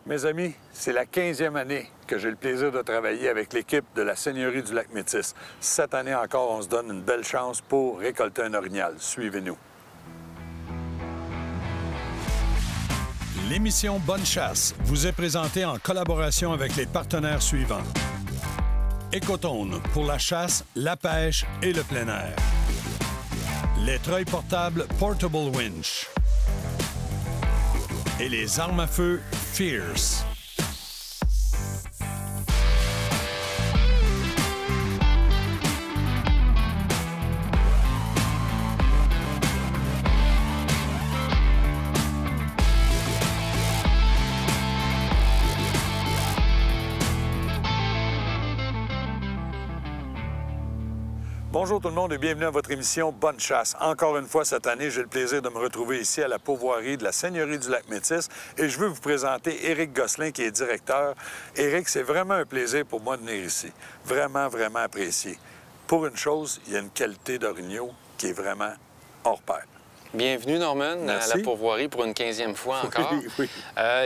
Mes amis, c'est la 15e année que j'ai le plaisir de travailler avec l'équipe de la Seigneurie du Lac-Métis. Cette année encore, on se donne une belle chance pour récolter un orignal. Suivez-nous. L'émission Bonne Chasse vous est présentée en collaboration avec les partenaires suivants. Ecotone pour la chasse, la pêche et le plein air. Les treuils portables Portable Winch. Et les armes à feu Fierce. Bonjour tout le monde et bienvenue à votre émission Bonne Chasse. Encore une fois cette année, j'ai le plaisir de me retrouver ici à la pourvoirie de la Seigneurie du Lac-Métis et je veux vous présenter Éric Gosselin qui est directeur. Éric, c'est vraiment un plaisir pour moi de venir ici. Vraiment, vraiment apprécié. Pour une chose, il y a une qualité d'orignaux qui est vraiment hors pair. Bienvenue, Norman, Merci. à la pourvoirie pour une 15e fois encore. Oui.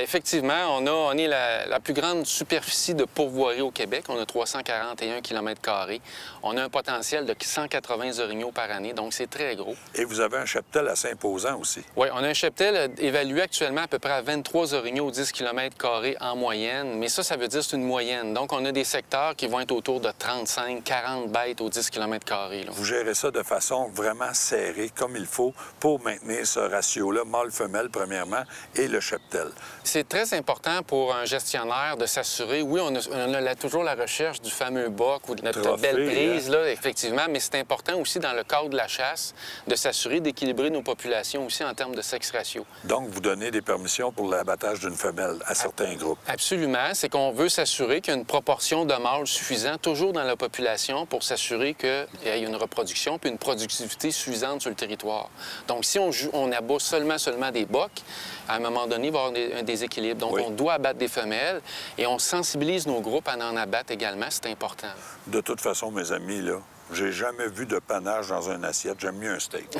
Effectivement, on est la plus grande superficie de pourvoirie au Québec. On a 341 km². On a un potentiel de 180 orignaux par année, donc c'est très gros. Et vous avez un cheptel assez imposant aussi. Oui, on a un cheptel évalué actuellement à peu près à 23 orignaux au 10 km² en moyenne, mais ça veut dire que c'est une moyenne. Donc, on a des secteurs qui vont être autour de 35-40 bêtes au 10 km². Vous gérez ça de façon vraiment serrée, comme il faut, pour maintenir ce ratio-là, mâle-femelle, premièrement, et le cheptel. C'est très important pour un gestionnaire de s'assurer, oui, on a toujours la recherche du fameux boc ou de notre Trophée, belle prise, là, effectivement, mais c'est important aussi dans le cadre de la chasse de s'assurer d'équilibrer nos populations aussi en termes de sexe ratio. Donc, vous donnez des permissions pour l'abattage d'une femelle à certains groupes. Absolument. C'est qu'on veut s'assurer qu'il y a une proportion de mâles suffisante toujours dans la population pour s'assurer qu'il y ait une reproduction puis une productivité suffisante sur le territoire. Donc, si on abat seulement des bocs, à un moment donné, il va y avoir un déséquilibre. Donc, oui. On doit abattre des femelles et on sensibilise nos groupes à en abattre également. C'est important. De toute façon, mes amis, là, j'ai jamais vu de panache dans une assiette. J'aime mieux un steak.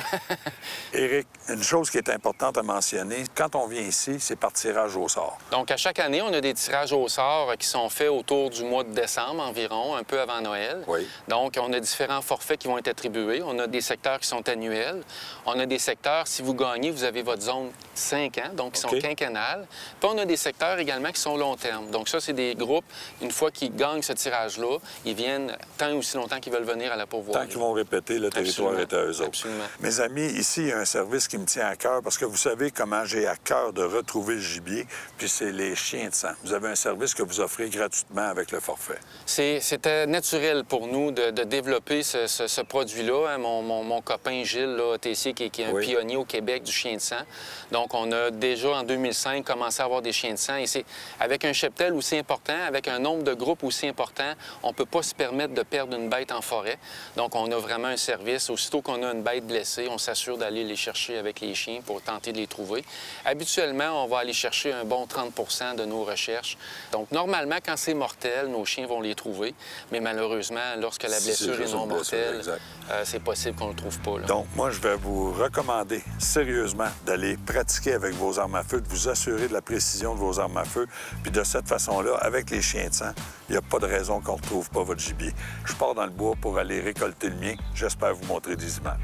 Éric, une chose qui est importante à mentionner, quand on vient ici, c'est par tirage au sort. Donc, à chaque année, on a des tirages au sort qui sont faits autour du mois de décembre environ, un peu avant Noël. Oui. Donc, on a différents forfaits qui vont être attribués. On a des secteurs qui sont annuels. On a des secteurs, si vous gagnez, vous avez votre zone 5 ans, donc qui sont quinquennales. Puis, on a des secteurs également qui sont long terme. Donc, ça, c'est des groupes, une fois qu'ils gagnent ce tirage-là, ils viennent tant et aussi longtemps qu'ils veulent venir à la pourvoirie. Tant qu'ils vont répéter, le territoire est à eux autres. Absolument. Mes amis, ici, il y a un service qui me tient à cœur parce que vous savez comment j'ai à cœur de retrouver le gibier, puis c'est les chiens de sang. Vous avez un service que vous offrez gratuitement avec le forfait. C'était naturel pour nous de développer ce produit-là. Hein. Mon copain Gilles là, Tessier, qui est un pionnier au Québec du chien de sang. Donc, on a déjà, en 2005, commencé à avoir des chiens de sang. Et c'est avec un cheptel aussi important, avec un nombre de groupes aussi important, on ne peut pas se permettre de perdre une bête en forêt. Donc, on a vraiment un service. Aussitôt qu'on a une bête blessée, on s'assure d'aller les chercher avec les chiens pour tenter de les trouver. Habituellement, on va aller chercher un bon 30 % de nos recherches. Donc, normalement, quand c'est mortel, nos chiens vont les trouver. Mais malheureusement, lorsque la blessure est non mortelle, c'est possible qu'on ne le trouve pas. Là. Donc, moi, je vais vous recommander sérieusement d'aller pratiquer avec vos armes à feu, de vous assurer de la précision de vos armes à feu. Puis de cette façon-là, avec les chiens de sang, il n'y a pas de raison qu'on ne retrouve pas votre gibier. Je pars dans le bois pour aller récolter le mien. J'espère vous montrer des images.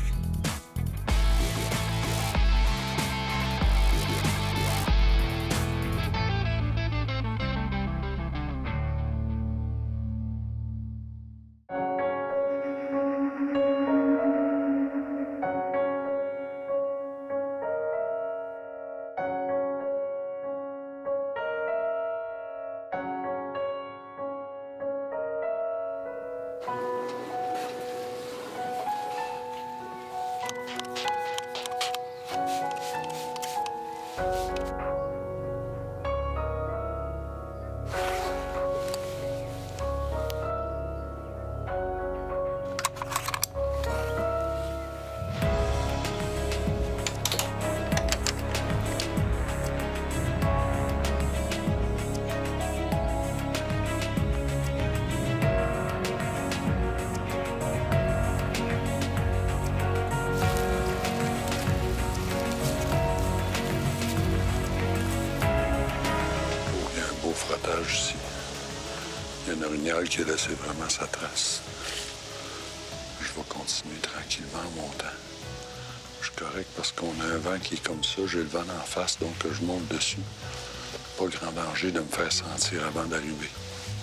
frottage ici. Il y a un orignal qui a laissé vraiment sa trace. Je vais continuer tranquillement en montant. Je suis correct parce qu'on a un vent qui est comme ça. J'ai le vent en face, donc je monte dessus. Pas grand danger de me faire sentir avant d'arriver.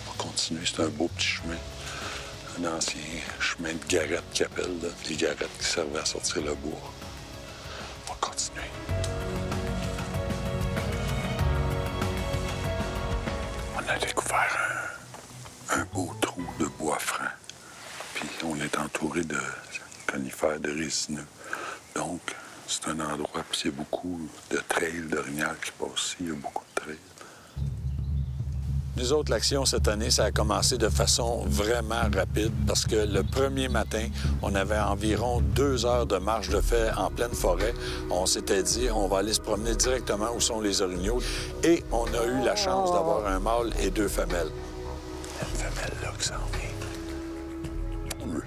On va continuer. C'est un beau petit chemin. Un ancien chemin de garrettes qu'ils appellent, là. Les garrettes qui servaient à sortir le bois. On va continuer. On a découvert un beau trou de bois franc. Puis on est entouré de conifères de résineux. Donc, c'est un endroit, puis il y a beaucoup de trails d'orignal qui passent ici. Il y a beaucoup de trails. Nous autres, l'action cette année, ça a commencé de façon vraiment rapide parce que le premier matin, on avait environ 2 heures de marche de fait en pleine forêt. On s'était dit, on va aller se promener directement où sont les orignaux. Et on a eu la chance d'avoir un mâle et 2 femelles. Une femelle là qui s'en vient. Oui.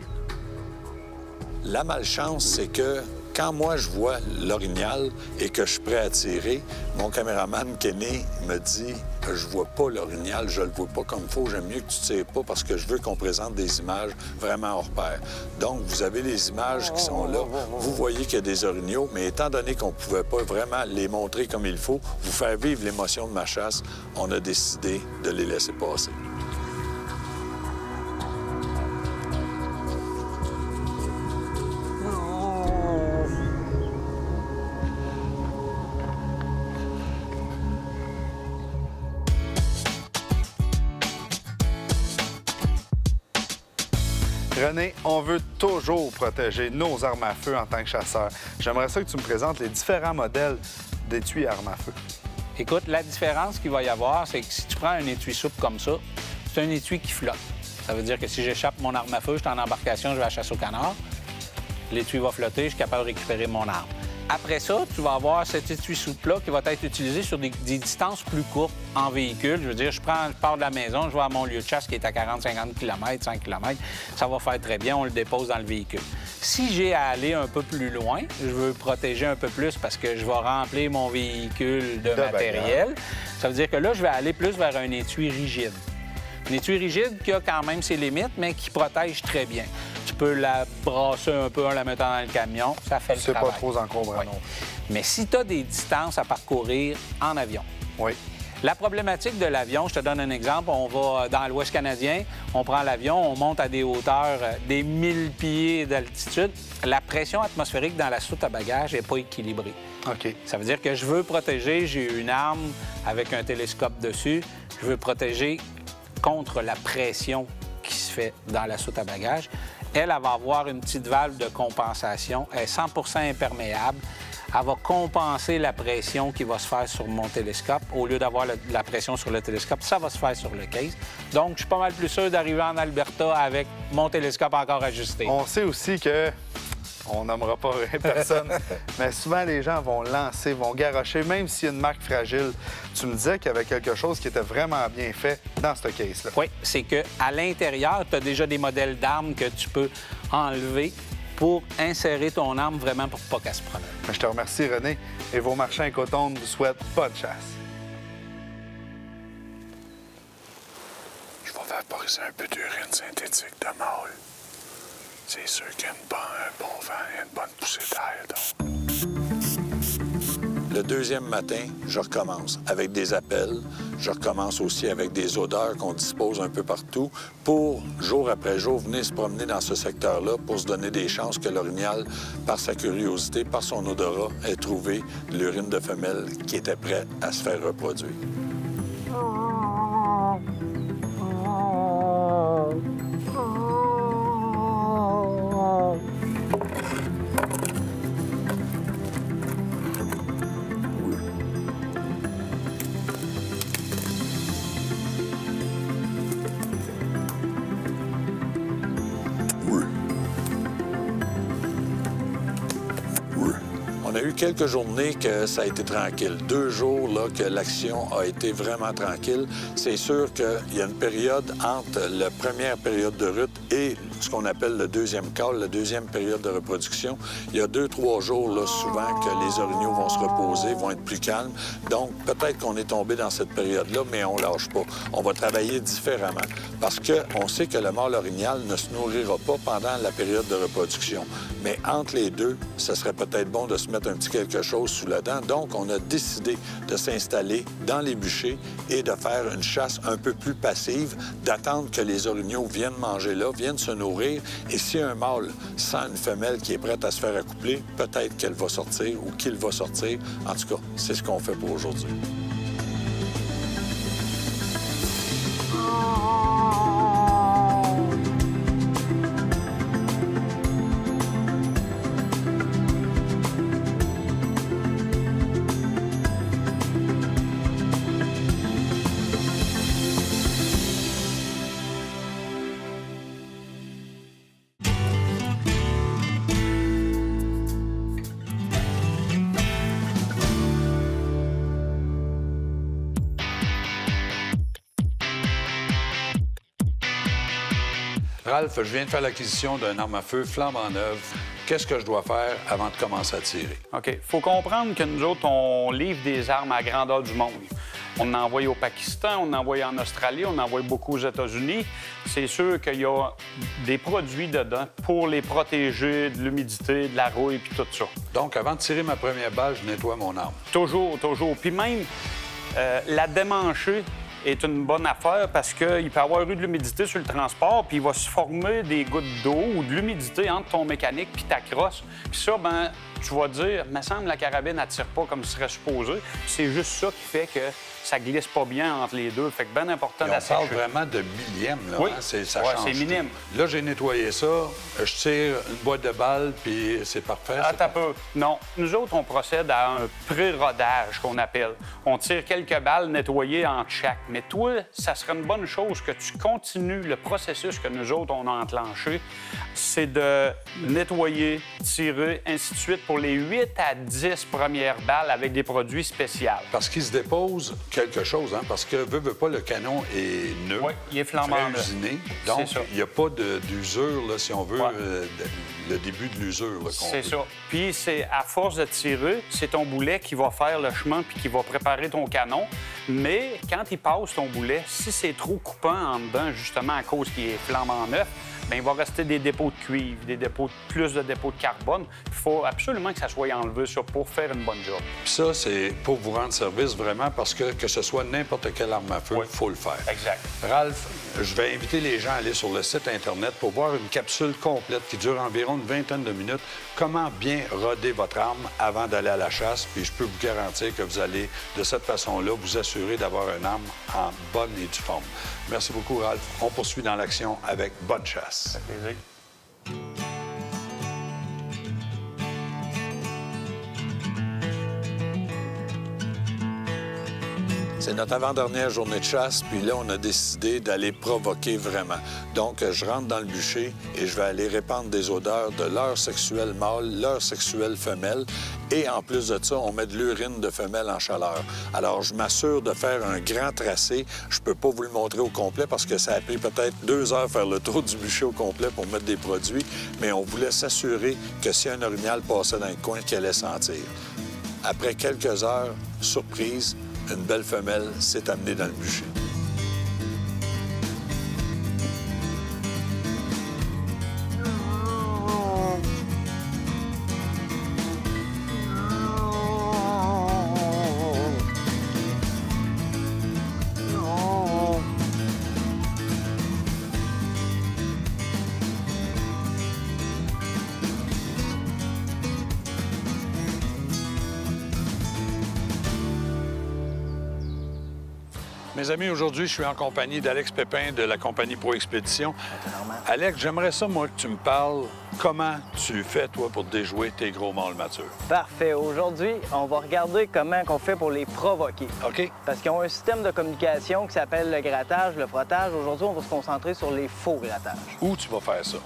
La malchance, c'est que quand moi, je vois l'orignal et que je suis prêt à tirer, mon caméraman Kenny me dit « Je vois pas l'orignal, je le vois pas comme il faut, j'aime mieux que tu tires pas parce que je veux qu'on présente des images vraiment hors pair. » Donc, vous avez les images qui sont là, vous voyez qu'il y a des orignaux, mais étant donné qu'on pouvait pas vraiment les montrer comme il faut, vous faire vivre l'émotion de ma chasse, on a décidé de les laisser passer. René, on veut toujours protéger nos armes à feu en tant que chasseur. J'aimerais ça que tu me présentes les différents modèles d'étui à armes à feu. Écoute, la différence qu'il va y avoir, c'est que si tu prends un étui souple comme ça, c'est un étui qui flotte. Ça veut dire que si j'échappe mon arme à feu, je suis en embarcation, je vais à la chasse au canard, l'étui va flotter, je suis capable de récupérer mon arme. Après ça, tu vas avoir cet étui souple-là qui va être utilisé sur des distances plus courtes en véhicule. Je veux dire, je pars de la maison, je vais à mon lieu de chasse qui est à 40-50 km, 5 km. Ça va faire très bien, on le dépose dans le véhicule. Si j'ai à aller un peu plus loin, je veux protéger un peu plus parce que je vais remplir mon véhicule de matériel. Ça veut dire que là, je vais aller plus vers un étui rigide. Un étui rigide qui a quand même ses limites, mais qui protège très bien. Tu peux la brasser un peu en la mettant dans le camion, ça fait le travail. C'est pas trop encombrant, non. Mais si tu as des distances à parcourir en avion, oui. La problématique de l'avion, je te donne un exemple, on va dans l'Ouest canadien, on prend l'avion, on monte à des hauteurs des 1000 pieds d'altitude. La pression atmosphérique dans la soute à bagages n'est pas équilibrée. OK. Ça veut dire que je veux protéger, j'ai une arme avec un télescope dessus, je veux protéger contre la pression qui se fait dans la soute à bagages. Elle va avoir une petite valve de compensation. Elle est 100 imperméable. Elle va compenser la pression qui va se faire sur mon télescope. Au lieu d'avoir la pression sur le télescope, ça va se faire sur le case. Donc, je suis pas mal plus sûr d'arriver en Alberta avec mon télescope encore ajusté. On sait aussi que, on nommera pas personne, mais souvent les gens vont lancer, vont garrocher, même s'il y a une marque fragile. Tu me disais qu'il y avait quelque chose qui était vraiment bien fait dans ce case-là. Oui, c'est qu'à l'intérieur, tu as déjà des modèles d'armes que tu peux enlever pour insérer ton arme vraiment pour pas qu'elle se promène. Je te remercie, René, et vos marchands Écotone vous souhaitent bonne chasse. Je vais vaporiser un peu d'urine synthétique de mâle. C'est sûr qu'il y a un bon vent et une bonne poussée d'air, donc. Le deuxième matin, je recommence avec des appels. Je recommence aussi avec des odeurs qu'on dispose un peu partout pour, jour après jour, venir se promener dans ce secteur-là pour se donner des chances que l'orignal, par sa curiosité, par son odorat, ait trouvé l'urine de femelle qui était prête à se faire reproduire. On a eu quelques journées que ça a été tranquille. 2 jours là, que l'action a été vraiment tranquille. C'est sûr qu'il y a une période entre la première période de rut et ce qu'on appelle le deuxième call, la deuxième période de reproduction. Il y a 2-3 jours, là, souvent, que les orignaux vont se reposer, vont être plus calmes. Donc, peut-être qu'on est tombé dans cette période-là, mais on lâche pas. On va travailler différemment parce qu'on sait que le mâle orignal ne se nourrira pas pendant la période de reproduction. Mais entre les deux, ce serait peut-être bon de se mettre un petit quelque chose sous la dent. Donc, on a décidé de s'installer dans les bûchers et de faire une chasse un peu plus passive, d'attendre que les orignaux viennent manger là, viennent se nourrir. Et si un mâle sent une femelle qui est prête à se faire accoupler, peut-être qu'elle va sortir ou qu'il va sortir. En tout cas, c'est ce qu'on fait pour aujourd'hui. Ralph, je viens de faire l'acquisition d'un arme à feu flambant neuve. Qu'est-ce que je dois faire avant de commencer à tirer? OK. Il faut comprendre que nous autres, on livre des armes à grandeur du monde. On en envoie au Pakistan, on en envoie en Australie, on en envoie beaucoup aux États-Unis. C'est sûr qu'il y a des produits dedans pour les protéger de l'humidité, de la rouille puis tout ça. Donc, avant de tirer ma première balle, je nettoie mon arme. Toujours, toujours. Puis même, la démancher est une bonne affaire parce qu'il peut y avoir eu de l'humidité sur le transport, puis il va se former des gouttes d'eau ou de l'humidité entre ton mécanique puis ta crosse. Puis ça, ben tu vas dire, me semble la carabine n'attire pas comme ce serait supposé. C'est juste ça qui fait que ça glisse pas bien entre les deux. Fait que bien important d'assécher. On parle vraiment de millième, là. Oui, hein? Ça ouais, change c'est minime. Tout. Là, j'ai nettoyé ça, je tire une boîte de balles, puis c'est parfait. Ah, t'as peu. Non. Nous autres, on procède à un pré-rodage qu'on appelle. On tire quelques balles nettoyées entre chaque. Mais toi, ça serait une bonne chose que tu continues le processus que nous autres, on a enclenché. C'est de nettoyer, tirer, ainsi de suite, pour les 8 à 10 premières balles avec des produits spéciaux. Parce qu'il se dépose quelque chose, hein? Parce que, veut pas, le canon est neuf. Oui, il est flambant neuf. Usiné. Donc, il n'y a pas d'usure, là, si on veut, le début de l'usure. C'est ça. Puis, c'est à force de tirer, c'est ton boulet qui va faire le chemin puis qui va préparer ton canon. Mais quand il passe ton boulet, si c'est trop coupant en dedans, justement à cause qu'il est flambant neuf, bien, il va rester des dépôts de cuivre, plus de dépôts de carbone. Il faut absolument que ça soit enlevé ça pour faire une bonne job. Puis ça, c'est pour vous rendre service vraiment parce que ce soit n'importe quelle arme à feu, il faut le faire. Exact. Ralph, je vais inviter les gens à aller sur le site Internet pour voir une capsule complète qui dure environ une vingtaine de minutes. Comment bien roder votre arme avant d'aller à la chasse. Puis je peux vous garantir que vous allez, de cette façon-là, vous assurer d'avoir une arme en bonne et due forme. Merci beaucoup, Ralph. On poursuit dans l'action avec Bonne chasse. Ça fait plaisir. C'est notre avant-dernière journée de chasse, puis là, on a décidé d'aller provoquer vraiment. Donc, je rentre dans le bûcher et je vais aller répandre des odeurs de leur sexuelle mâle, leur sexuelle femelle. Et en plus de ça, on met de l'urine de femelle en chaleur. Alors, je m'assure de faire un grand tracé. Je peux pas vous le montrer au complet parce que ça a pris peut-être 2 heures faire le tour du bûcher au complet pour mettre des produits. Mais on voulait s'assurer que si un orignal passait dans le coin, qu'il allait sentir. Après quelques heures, surprise, une belle femelle s'est amenée dans le bûcher. Mes amis, aujourd'hui, je suis en compagnie d'Alex Pépin de la compagnie Pro Expédition. Alex, j'aimerais ça, moi, que tu me parles comment tu fais, toi, pour déjouer tes gros mâles matures. Parfait. Aujourd'hui, on va regarder comment on fait pour les provoquer. OK. Parce qu'ils ont un système de communication qui s'appelle le grattage, le frottage. Aujourd'hui, on va se concentrer sur les faux grattages. Où tu vas faire ça?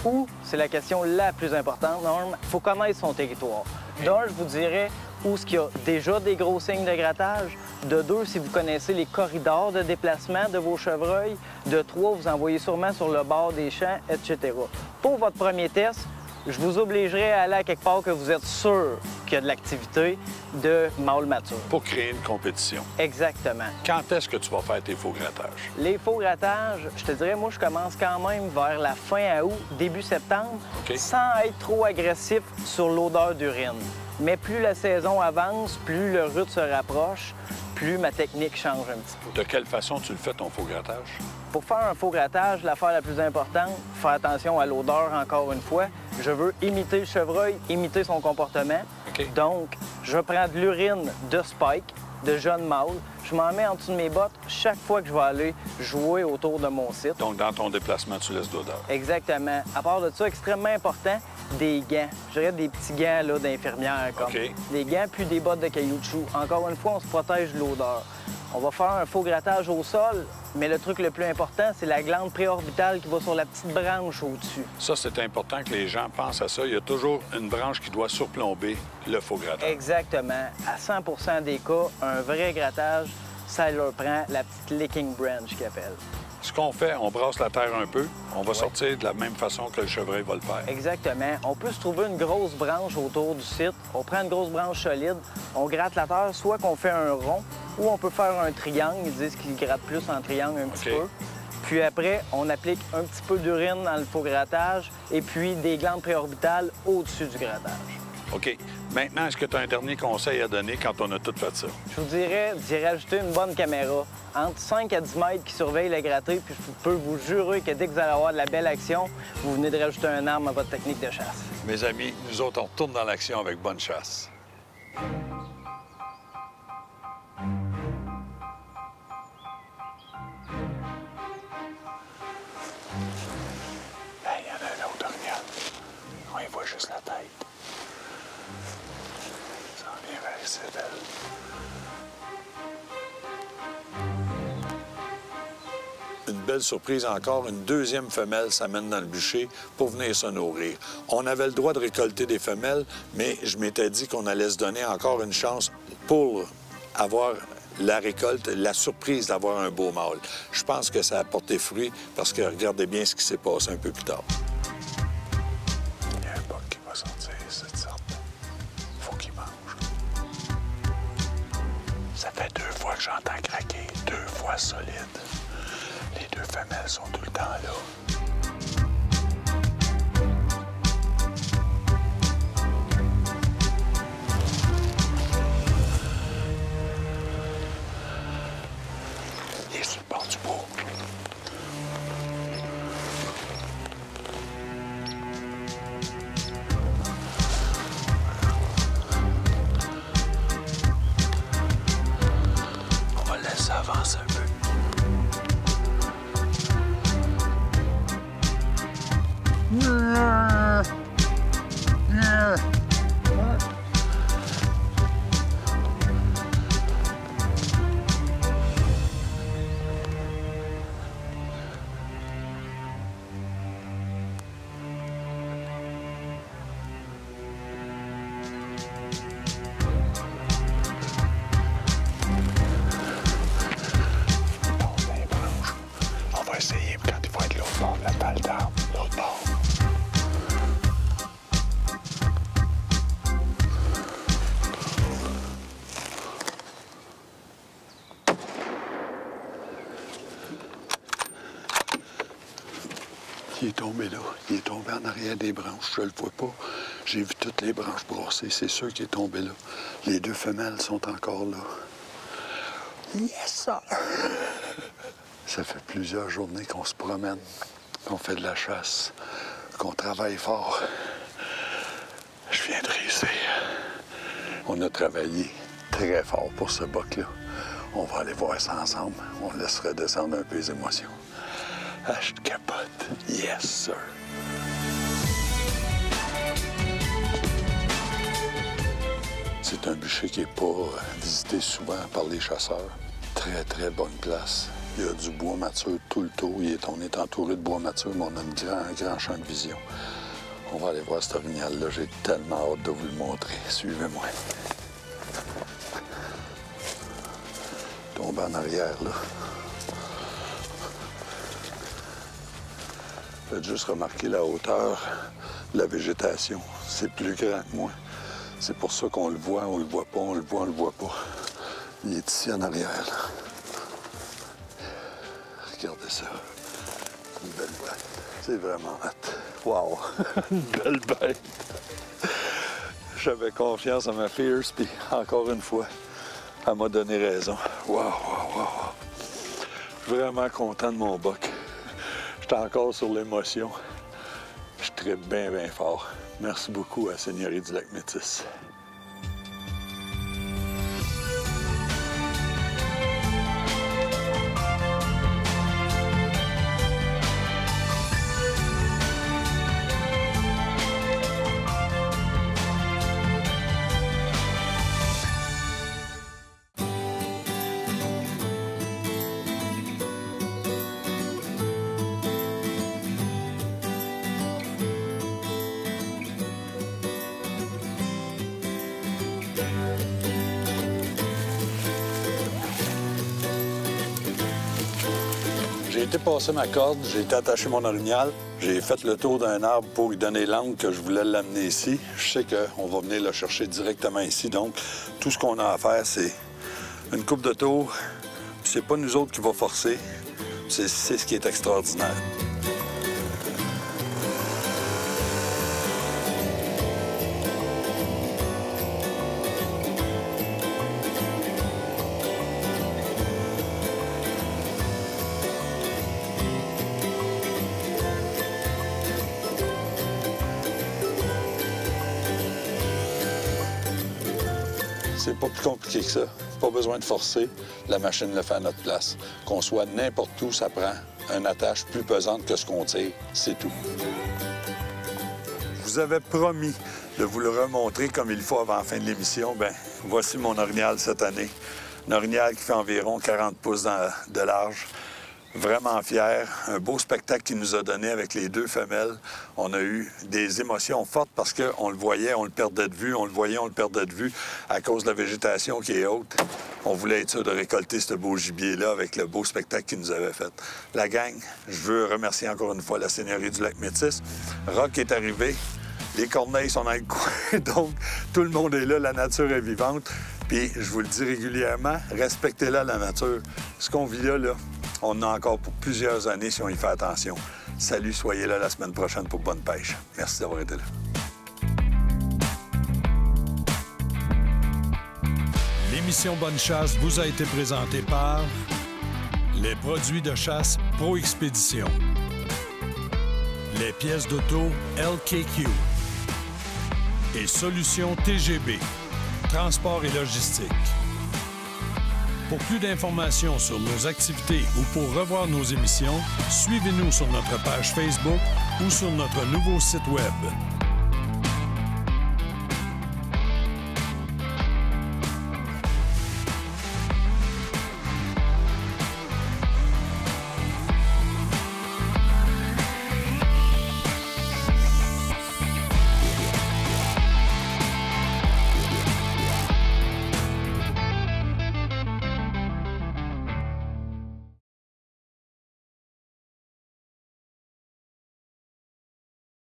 Où, c'est la question la plus importante, Norm, il faut connaître son territoire. D'un, je vous dirais où il y a déjà des gros signes de grattage. De deux, si vous connaissez les corridors de déplacement de vos chevreuils. De trois, vous en voyez sûrement sur le bord des champs, etc. Pour votre premier test, je vous obligerai à aller à quelque part que vous êtes sûr qu'il y a de l'activité de mâle mature. Pour créer une compétition. Exactement. Quand est-ce que tu vas faire tes faux grattages? Les faux grattages, je te dirais, moi, je commence quand même vers la fin août, début septembre, OK. sans être trop agressif sur l'odeur d'urine. Mais plus la saison avance, plus le rut se rapproche, plus ma technique change un petit peu. De quelle façon tu le fais, ton faux grattage? Pour faire un faux grattage, l'affaire la plus importante, faire attention à l'odeur encore une fois. Je veux imiter le chevreuil, imiter son comportement. OK. Donc, je prends de l'urine de Spike, de jeune mâle. Je m'en mets en dessous de mes bottes chaque fois que je vais aller jouer autour de mon site. Donc, dans ton déplacement, tu laisses d'odeur. Exactement. À part de ça, extrêmement important, des gants. Je dirais des petits gants là, d'infirmière, comme OK. des gants puis des bottes de caoutchouc. Encore une fois, on se protège de l'odeur. On va faire un faux grattage au sol, mais le truc le plus important, c'est la glande préorbitale qui va sur la petite branche au-dessus. Ça, c'est important que les gens pensent à ça. Il y a toujours une branche qui doit surplomber le faux grattage. Exactement. À 100 des cas, un vrai grattage, ça leur prend la petite licking branch qu'ils appellent. Ce qu'on fait, on brasse la terre un peu. On va sortir de la même façon que le chevreuil va le faire. Exactement. On peut se trouver une grosse branche autour du site. On prend une grosse branche solide, on gratte la terre, soit qu'on fait un rond, ou on peut faire un triangle. Ils disent qu'ils grattent plus en triangle un petit peu. Puis après, on applique un petit peu d'urine dans le faux grattage et puis des glandes préorbitales au-dessus du grattage. OK. Maintenant, est-ce que tu as un dernier conseil à donner quand on a tout fait ça? Je vous dirais d'y rajouter une bonne caméra. Entre 5 à 10 mètres qui surveille le gratté, puis je peux vous jurer que dès que vous allez avoir de la belle action, vous venez de rajouter un arme à votre technique de chasse. Mes amis, nous autres, on retourne dans l'action avec Bonne Chasse. Il y en a un autre, regarde. On y voit juste la tête. Ça en vient vers ici, belle. Une belle surprise encore, une deuxième femelle s'amène dans le bûcher pour venir se nourrir. On avait le droit de récolter des femelles, mais je m'étais dit qu'on allait se donner encore une chance pour avoir la récolte, la surprise d'avoir un beau mâle. Je pense que ça a porté fruit parce que regardez bien ce qui s'est passé un peu plus tard. Il y a un boc qui va sortir, cette sorte. Faut qu'il mange. Ça fait 2 fois que j'entends craquer, 2 fois solide. Les 2 femelles sont tout le temps là. Il est sur le bord du bois. On va le laisser avancer un peu. On va essayer quand il va être l'autre bord de la balle d'arbre, l'autre bord. Il est tombé là. Il est tombé en arrière des branches. Je le vois pas. J'ai vu toutes les branches brassées. C'est sûr qu'il est tombé là. Les 2 femelles sont encore là. Yes, sir! Ça fait plusieurs journées qu'on se promène, qu'on fait de la chasse, qu'on travaille fort. Je viens de réussir. On a travaillé très fort pour ce boc-là. On va aller voir ça ensemble. On laisse redescendre un peu les émotions. Ah, je capote. Yes, sir. C'est un bûcher qui n'est pas visité souvent par les chasseurs. Très, très bonne place. Il y a du bois mature tout le tour. On est entouré de bois mature, mais on a un grand champ de vision. On va aller voir cet orignal-là. J'ai tellement hâte de vous le montrer. Suivez-moi. Tombe en arrière, là. Faites juste remarquer la hauteur de la végétation. C'est plus grand que moi. C'est pour ça qu'on le voit, on le voit pas, on le voit, on le voit pas. Il est ici en arrière, là. Regardez ça. Une belle bête. C'est vraiment hâte. Wow! Une belle bête. J'avais confiance en ma Fierce, puis encore une fois, elle m'a donné raison. Wow, wow, wow. Je suis vraiment content de mon buck. J'étais encore sur l'émotion. Je trippe bien, bien fort. Merci beaucoup à la Seigneurie du Lac-Métis. J'ai été passer ma corde, j'ai été attacher mon orignal. J'ai fait le tour d'un arbre pour lui donner l'angle que je voulais l'amener ici. Je sais qu'on va venir le chercher directement ici. Donc, tout ce qu'on a à faire, c'est une coupe de tour. Puis c'est pas nous autres qui va forcer. C'est ce qui est extraordinaire. C'est pas plus compliqué que ça. Pas besoin de forcer. La machine le fait à notre place. Qu'on soit n'importe où, ça prend une attache plus pesante que ce qu'on tire. C'est tout. Je vous avais promis de vous le remontrer comme il faut avant la fin de l'émission. Bien, voici mon orignal cette année. Un orignal qui fait environ 40 pouces de large. Vraiment fier. Un beau spectacle qu'il nous a donné avec les deux femelles. On a eu des émotions fortes parce qu'on le voyait, on le perdait de vue, on le voyait, on le perdait de vue à cause de la végétation qui est haute. On voulait être sûr de récolter ce beau gibier-là avec le beau spectacle qu'il nous avait fait. La gang, je veux remercier encore une fois la Seigneurie du Lac-Métis. Rock est arrivé, les corneilles sont dans le coin, donc tout le monde est là, la nature est vivante. Puis, je vous le dis régulièrement, respectez-la, la nature. Ce qu'on vit là, on en a encore pour plusieurs années si on y fait attention. Salut, soyez là la semaine prochaine pour Bonne Pêche. Merci d'avoir été là. L'émission Bonne Chasse vous a été présentée par les produits de chasse Pro Expédition, les pièces d'auto LKQ et Solutions TGB, transport et logistique. Pour plus d'informations sur nos activités ou pour revoir nos émissions, suivez-nous sur notre page Facebook ou sur notre nouveau site Web.